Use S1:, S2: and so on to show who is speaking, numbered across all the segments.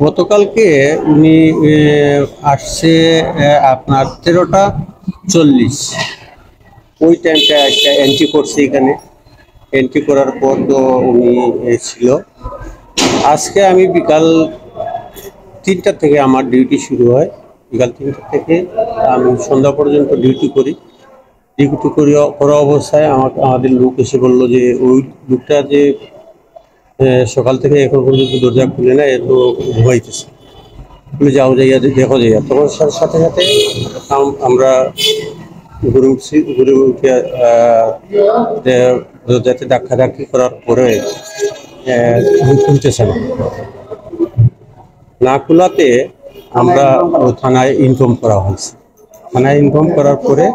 S1: গতকালকে উনি আসছে আপনার 13টা 40। ওই টাইমটা একটা এন্ট্রি করছে এখানে। এন্ট্রি করার পর তো উনি ছিল। আজকে আমি বিকাল 3টা থেকে আমার ডিউটি শুরু হয়। বিকাল 3টা থেকে আমি সন্ধ্যা পর্যন্ত ডিউটি করি। ডিউটি করা অবস্থায় আমাদের লোক এসে বললো যে ওই লোকটা যে সকাল থেকে এখন পর্যন্ত দরজা খুলে না, এত ঘুমাইতেছে, তুমি যাও, যাইয়া দেখো, যাইয়া তখন সাথে সাথে আমরা ঘুরে উঠছি। ঘুরে উঠে দরজাতে ধাক্কি করার পরে খুলতেছে না। না খোলাতে আমরা থানায় ইনফর্ম করা হয়েছে। থানায় ইনফর্ম করার পরে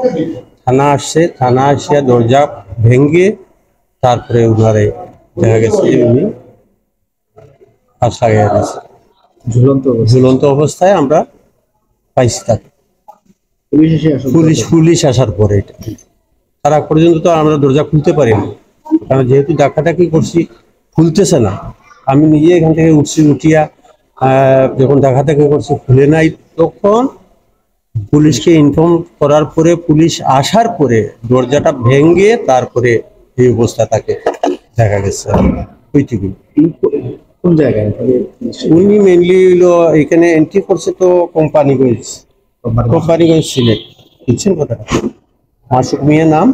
S1: থানা আসছে। থানা আসিয়া দরজা ভেঙে তারপরে উনারে দেখা গেছে যে উনি ফাঁস লাগিয়ে গেছে। ঝুলন্ত অবস্থায় আমরা পাইছি তাকে। পুলিশ আসার পরে এটা তার আগ পর্যন্ত তো আমরা দরজা খুলতে পারিনি, কারণ যেহেতু ধাক্কি করছি, খুলতেছে না। আমি নিজে এখান থেকে উঠিয়া যখন ধাক্কি করছি খুলে নাই, তখন পুলিশকে ইনফর্ম করার পরে পুলিশ আসার পরে দরজাটা ভেঙে তারপরে এই অবস্থা তাকে দেখা গেছে। ওইটুকু।
S2: কোন জায়গায়
S1: উনি মেনলি হলো এখানে এন্ট্রি করছে তো কোম্পানিগঞ্জ সিলেট, বুঝছেন কথাটা। মাসুক মিয়া নাম,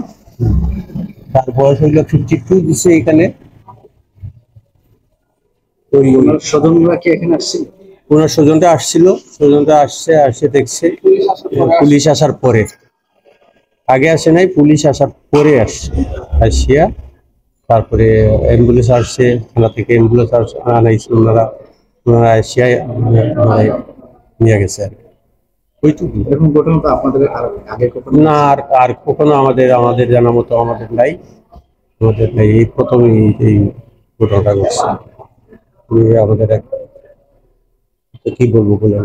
S1: তার বয়স হইল 52 দিচ্ছে এখানে।
S2: ওনার স্বজনরা কি এখানে আসছিল?
S1: ওনার স্বজনটা আসছে দেখছে। পুলিশ আসার পরে, আগে আসে নাই, পুলিশ আসার পরে আসিয়া তারপরে অ্যাম্বুলেন্স আসছে, থানা থেকে অ্যাম্বুলেন্স আনাইছে ওনারা আসিয়া নিয়ে গেছে আর কি। ওইটুকু।
S2: এরকম ঘটনা তো আপনাদের আগে কখনো
S1: না, আর কখনো আমাদের জানা মতো আমাদের নাই। এই প্রথম এই ঘটনাটা ঘটছে। আমাদের কি বলবো বলেন।